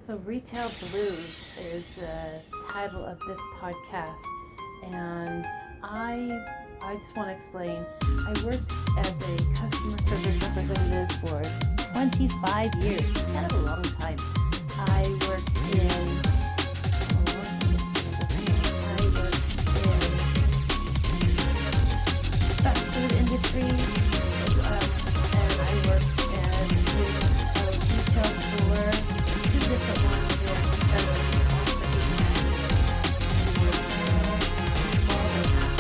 So Retail Blues is the title of this podcast, and I just want to explain. I worked as a customer service representative for 25 years, kind of a long time. I worked in fast food industry, and I worked in a retail store, two different ones here in Federal, one for 8 and a half years, and all the half years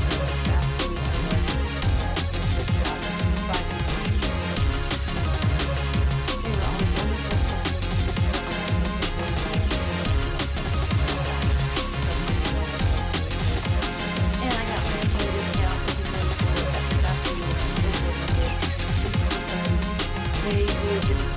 for fast food. I worked at this job for 5 years. They were all wonderful and I got my employee discount, which is really cool. That's exactly what they really didn't have a procedure for that.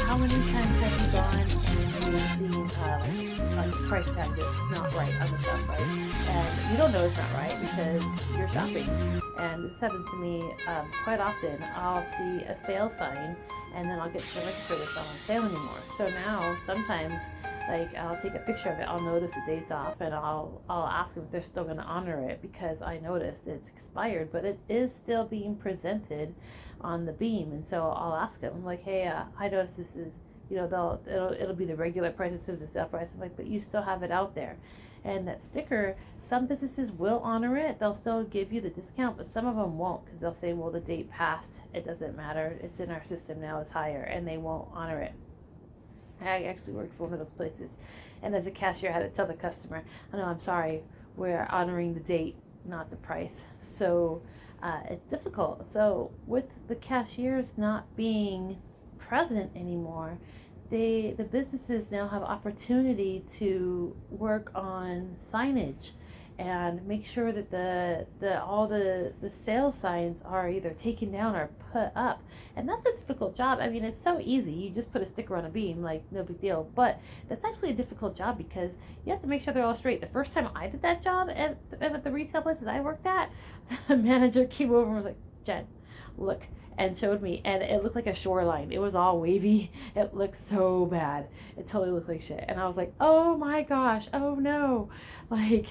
How many times have you gone and you've seen a price tag that's not right on the shelf, right? And you don't know it's not right because you're shopping. And this happens to me quite often. I'll see a sale sign and then I'll get to the register that's not on sale anymore. So now sometimes, like, I'll take a picture of it, I'll notice the date's off, and I'll ask them if they're still going to honor it because I noticed it's expired, but it is still being presented on the beam. And so I'll ask them, I'm like, hey, I noticed this is, it'll be the regular price instead of the sale price. I'm like, but you still have it out there. And that sticker, some businesses will honor it. They'll still give you the discount, but some of them won't because they'll say, well, the date passed. It doesn't matter. It's in our system now. It's higher, and they won't honor it. I actually worked for one of those places, and as a cashier, I had to tell the customer, "Oh no, I'm sorry, we're honoring the date, not the price." So it's difficult. So with the cashiers not being present anymore, the businesses now have opportunity to work on signage and make sure that all the sales signs are either taken down or put up. And that's a difficult job. I mean, it's so easy. You just put a sticker on a beam, like, no big deal. But that's actually a difficult job because you have to make sure they're all straight. The first time I did that job at the retail places I worked at, the manager came over and was like, "Jen, look," and showed me, and it looked like a shoreline. It was all wavy. It looked so bad. It totally looked like shit. And I was like, oh my gosh, oh no. Like,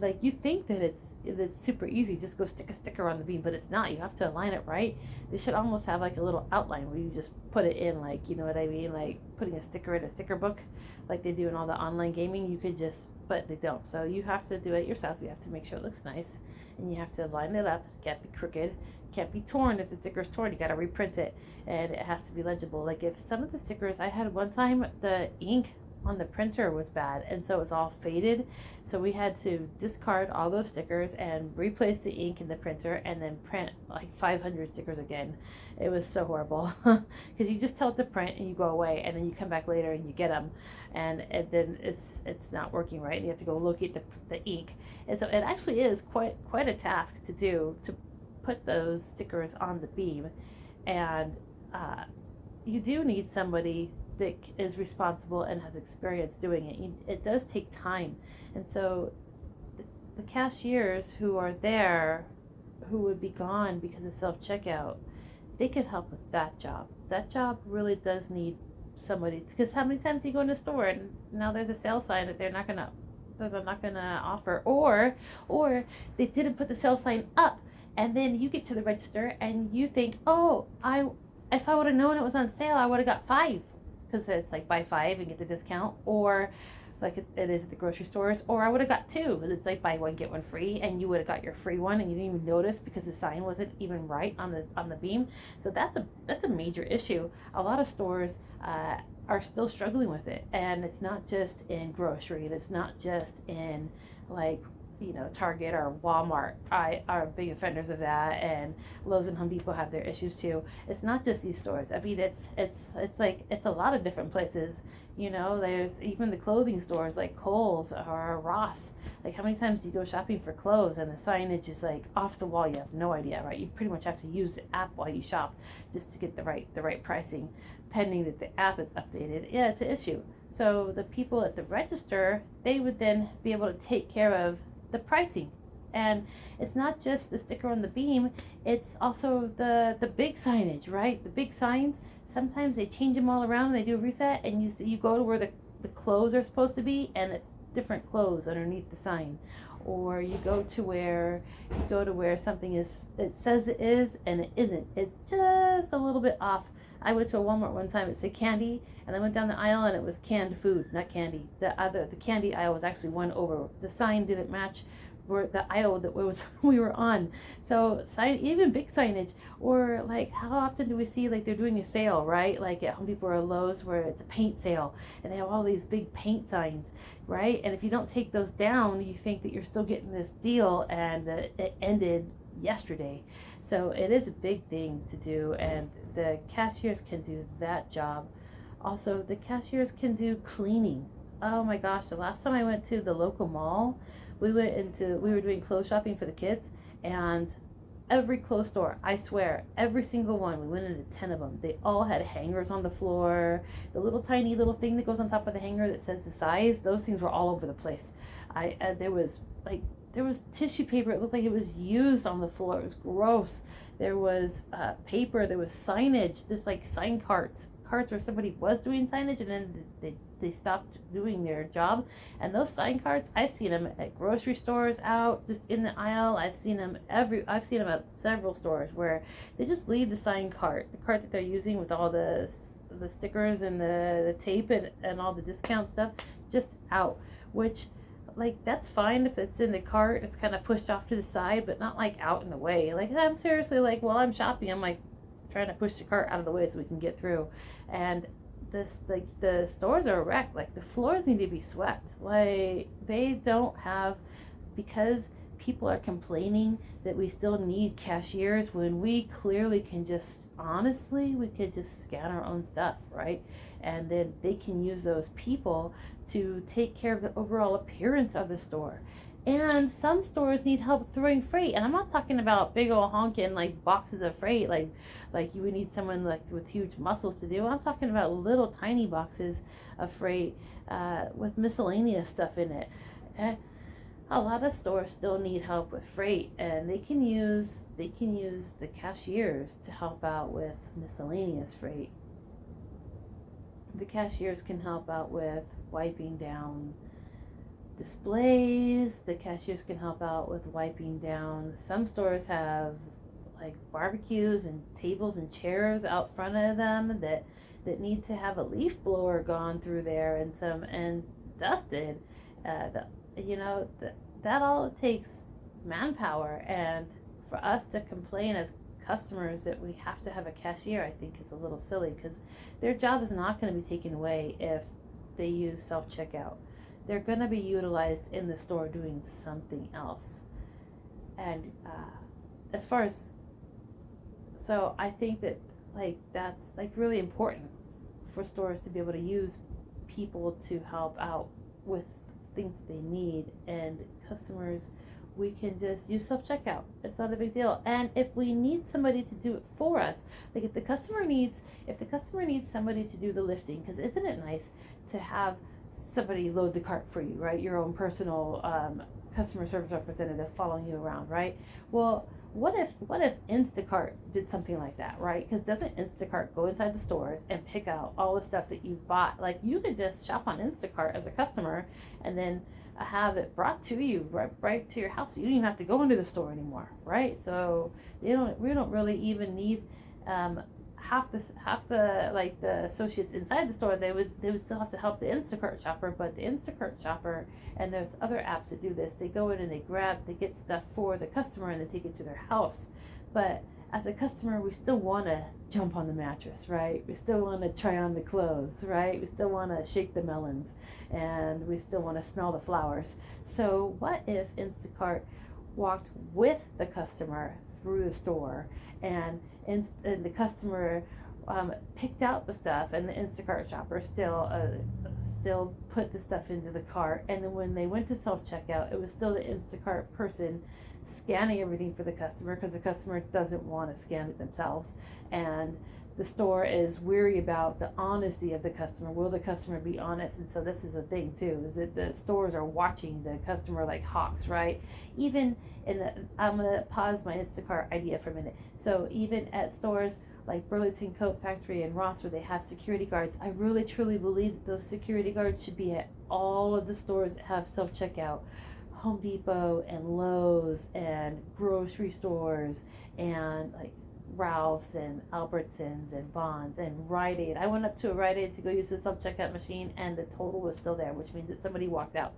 like you think that it's super easy, just go stick a sticker on the beam, but it's not. You have to align it right. They should almost have like a little outline where you just put it in, like, you know what I mean, like putting a sticker in a sticker book like they do in all the online gaming. You could just, but they don't. So you have to do it yourself. You have to make sure it looks nice, and you have to line it up. It can't be crooked, can't be torn. If the sticker's torn, you got to reprint it, and it has to be legible. Like if some of the stickers I had one time, the ink on the printer was bad, and so it was all faded, so we had to discard all those stickers and replace the ink in the printer and then print like 500 stickers again. It was so horrible because you just tell it to print and you go away, and then you come back later and you get them, and then it's not working right, and you have to go locate the ink. And so it actually is quite a task to do, to put those stickers on the beam. And you do need somebody that is responsible and has experience doing it. It does take time. And so the cashiers who are there, who would be gone because of self-checkout, they could help with that job. That job really does need somebody, because how many times do you go in a store and now there's a sale sign that they're not gonna offer, or they didn't put the sale sign up, and then you get to the register and you think, oh, if I would have known it was on sale, I would have got 5, because it's like buy 5 and get the discount, or like it is at the grocery stores, or I would have got 2, it's like buy 1 get 1 free, and you would have got your free one and you didn't even notice because the sign wasn't even right on the beam. So that's a major issue. A lot of stores are still struggling with it, and it's not just in grocery, and it's not just in like, you know, Target or Walmart are big offenders of that, and Lowe's and Home Depot have their issues too. It's not just these stores. I mean, it's like, it's a lot of different places. You know, there's even the clothing stores like Kohl's or Ross. Like, how many times do you go shopping for clothes and the signage is like off the wall? You have no idea, right? You pretty much have to use the app while you shop just to get the right pricing, pending that the app is updated. Yeah, it's an issue. So the people at the register, they would then be able to take care of the pricing. And it's not just the sticker on the beam, it's also the big signage, right? The big signs, sometimes they change them all around and they do a reset, and you go to where the clothes are supposed to be and it's different clothes underneath the sign. Or you go to where something is, it says it is and it isn't, it's just a little bit off. I went to a Walmart one time, it said candy, and I went down the aisle and it was canned food, not candy. The candy aisle was actually one over. The sign didn't match where the aisle that we were on. So even big signage, or like, how often do we see like they're doing a sale, right? Like at Home Depot or Lowe's, where it's a paint sale and they have all these big paint signs, right? And if you don't take those down, you think that you're still getting this deal, and that it ended yesterday. So it is a big thing to do, and the cashiers can do that job. Also, the cashiers can do cleaning. Oh my gosh, the last time I went to the local mall, we were doing clothes shopping for the kids, and every clothes store, I swear, every single one, we went into 10 of them, they all had hangers on the floor. The little tiny little thing that goes on top of the hanger that says the size, those things were all over the place. There was tissue paper, it looked like it was used on the floor. It was gross. There was paper, there was signage, just like sign carts where somebody was doing signage and then they stopped doing their job. And those sign carts, I've seen them at grocery stores, out just in the aisle. I've seen them at several stores where they just leave the sign cart, the cart that they're using with all the stickers and the tape and all the discount stuff, just out. Which, like, that's fine if it's in the cart, it's kind of pushed off to the side, but not like out in the way. Like, I'm seriously, like, while I'm shopping, I'm like trying to push the cart out of the way so we can get through. And the stores are wrecked. Like, the floors need to be swept. Like, they don't have, because people are complaining that we still need cashiers when we clearly can just, honestly, we could just scan our own stuff, right? And then they can use those people to take care of the overall appearance of the store. And some stores need help throwing freight, and I'm not talking about big old honking like boxes of freight, like you would need someone like with huge muscles to do. I'm talking about little tiny boxes of freight with miscellaneous stuff in it. A lot of stores still need help with freight, and they can use the cashiers to help out with miscellaneous freight. The cashiers can help out with wiping down displays. The cashiers can help out with wiping down. Some stores have like barbecues and tables and chairs out front of them that need to have a leaf blower gone through there and some and dusted. That all takes manpower, and for us to complain as customers that we have to have a cashier, I think is a little silly, because their job is not going to be taken away if they use self-checkout. They're going to be utilized in the store doing something else. And as far as, so I think that like that's like really important for stores to be able to use people to help out with things that they need, and customers, we can just use self-checkout. It's not a big deal. And if we need somebody to do it for us, like if the customer needs somebody to do the lifting, because isn't it nice to have somebody load the cart for you, right? Your own personal customer service representative following you around, right? Well, what if Instacart did something like that, right? Because doesn't Instacart go inside the stores and pick out all the stuff that you bought? Like you could just shop on Instacart as a customer and then have it brought to you right to your house. You don't even have to go into the store anymore, right? So we don't really even need half the like the associates inside the store. They would still have to help the Instacart shopper, but the Instacart shopper, and there's other apps that do this, they go in and they get stuff for the customer and they take it to their house. But as a customer, we still want to jump on the mattress, right? We still want to try on the clothes, right? We still want to shake the melons, and we still want to smell the flowers. So what if Instacart walked with the customer through the store, and the customer picked out the stuff, and the Instacart shopper still put the stuff into the cart, and then when they went to self-checkout, it was still the Instacart person scanning everything for the customer, because the customer doesn't want to scan it themselves, and the store is weary about the honesty of the customer. Will the customer be honest? And so this is a thing too, is that the stores are watching the customer like hawks, right? Even I'm going to pause my Instacart idea for a minute. So even at stores like Burlington Coat Factory and Ross, where they have security guards, I really truly believe that those security guards should be at all of the stores that have self-checkout. Home Depot and Lowe's and grocery stores and like Ralph's and Albertsons and Vons and Rite Aid. I went up to a Rite Aid to go use the self-checkout machine, and the total was still there, which means that somebody walked out.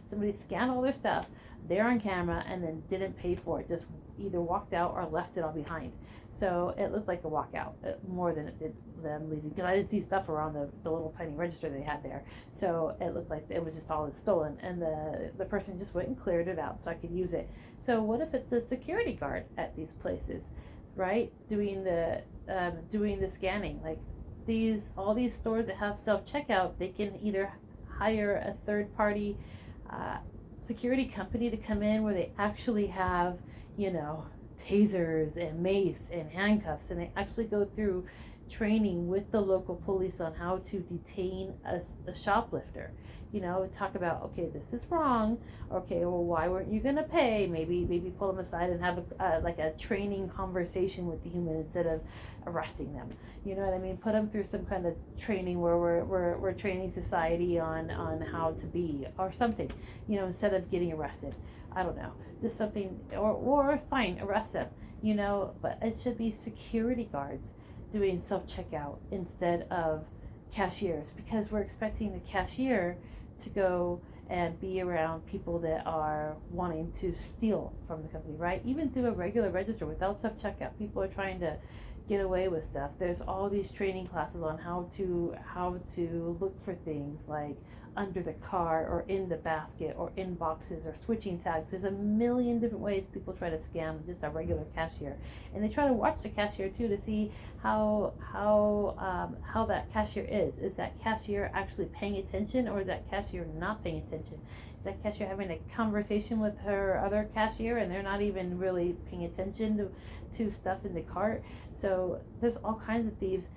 Somebody scanned all their stuff there on camera and then didn't pay for it, just either walked out or left it all behind. So it looked like a walkout more than it did them leaving, because I didn't see stuff around the little tiny register they had there. So it looked like it was just all stolen, and the person just went and cleared it out so I could use it. So what if it's a security guard at these places, right, doing the scanning? Like all these stores that have self-checkout, they can either hire a third-party security company to come in, where they actually have, tasers and mace and handcuffs, and they actually go through training with the local police on how to detain a shoplifter. Talk about, okay, this is wrong. Okay, well, why weren't you gonna pay? Maybe pull them aside and have a training conversation with the human instead of arresting them. You know what I mean? Put them through some kind of training where we're training society on how to be, or something. Instead of getting arrested. I don't know, just something, or fine, arrest them. But it should be security guards doing self-checkout instead of cashiers, because we're expecting the cashier to go and be around people that are wanting to steal from the company, right? Even through a regular register without self-checkout, people are trying to get away with stuff. There's all these training classes on how to look for things like under the car or in the basket or in boxes or switching tags. There's a million different ways people try to scam just a regular cashier, and they try to watch the cashier too to see how that cashier is. Is that cashier actually paying attention, or is that cashier not paying attention? Is that cashier having a conversation with her other cashier and they're not even really paying attention to stuff in the cart? So there's all kinds of thieves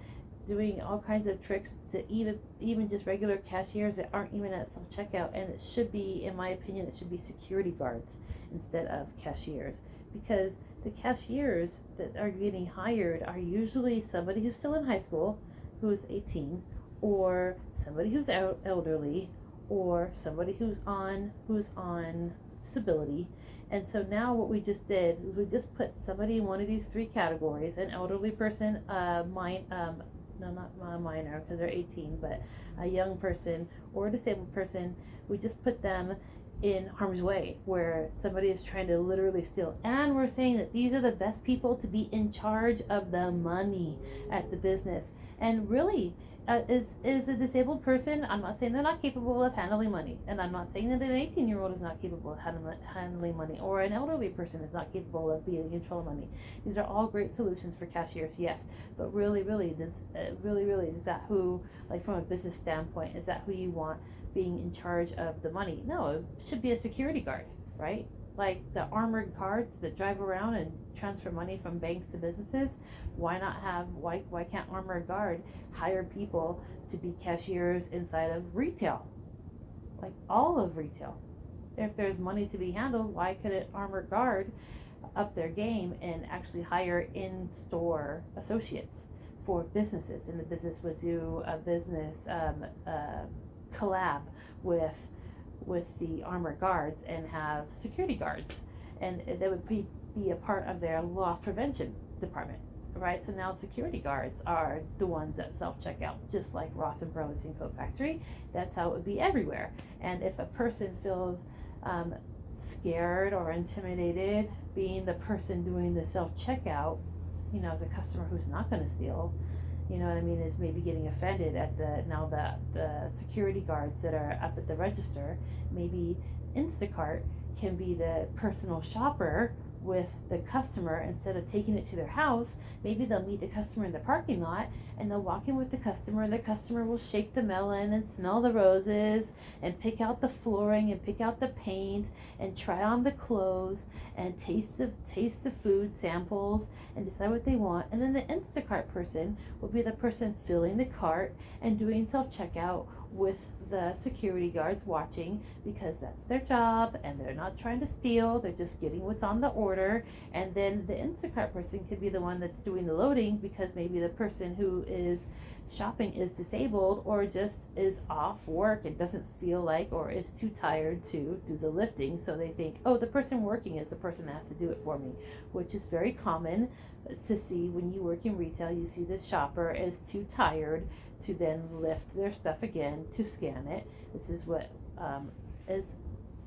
doing all kinds of tricks to even just regular cashiers that aren't even at self-checkout, and it should be, in my opinion, it should be security guards instead of cashiers, because the cashiers that are getting hired are usually somebody who's still in high school, who's 18, or somebody who's elderly, or somebody who's on disability. And so now what we just did is we just put somebody in one of these three categories: an elderly person, no, not a minor because they're 18, but a young person or a disabled person. We just put them in harm's way where somebody is trying to literally steal. And we're saying that these are the best people to be in charge of the money at the business. And really, is a disabled person, I'm not saying they're not capable of handling money, and I'm not saying that an 18-year-old is not capable of handling money, or an elderly person is not capable of being in control of money. These are all great solutions for cashiers, yes, but really is that who, like from a business standpoint, is that who you want being in charge of the money? No, it should be a security guard, right? Like the armored guards that drive around and transfer money from banks to businesses. Why can't armored guard hire people to be cashiers inside of retail, like all of retail? If there's money to be handled, why couldn't armored guard up their game and actually hire in-store associates for businesses? And the business would do a business collab with the armored guards and have security guards, and that would be a part of their loss prevention department, right? So now security guards are the ones that self-checkout, just like Ross and Burlington Coat Factory. That's how it would be everywhere. And if a person feels scared or intimidated being the person doing the self-checkout, as a customer who's not going to steal, you know what I mean, is maybe getting offended at the security guards that are up at the register. Maybe Instacart can be the personal shopper with the customer. Instead of taking it to their house, maybe they'll meet the customer in the parking lot, and they'll walk in with the customer, and the customer will shake the melon and smell the roses and pick out the flooring and pick out the paint and try on the clothes and taste the food samples and decide what they want. And then the Instacart person will be the person filling the cart and doing self-checkout with the security guards watching, because that's their job and they're not trying to steal, they're just getting what's on the order. And then the Instacart person could be the one that's doing the loading, because maybe the person who is shopping is disabled or just is off work and doesn't feel like, or is too tired to do the lifting, so they think, oh, the person working is the person that has to do it for me, which is very common to see when you work in retail. You see this shopper is too tired to then lift their stuff again to scan it. This is what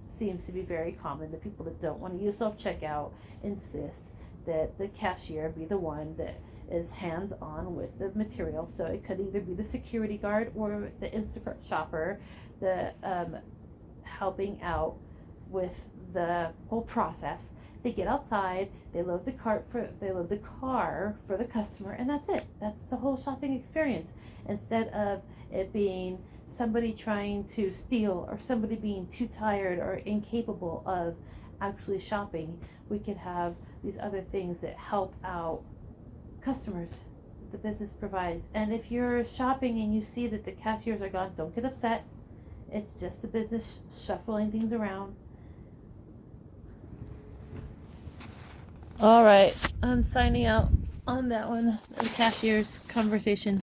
seems to be very common. The people that don't want to use self-checkout insist that the cashier be the one that is hands-on with the material. So it could either be the security guard or the Instacart shopper, the helping out with the whole process. They get outside, they load the car for the customer, and that's it. That's the whole shopping experience. Instead of it being somebody trying to steal or somebody being too tired or incapable of actually shopping, we could have these other things that help out customers that the business provides. And if you're shopping and you see that the cashiers are gone, don't get upset. It's just the business shuffling things around. All right, I'm signing out on that one, the cashiers conversation.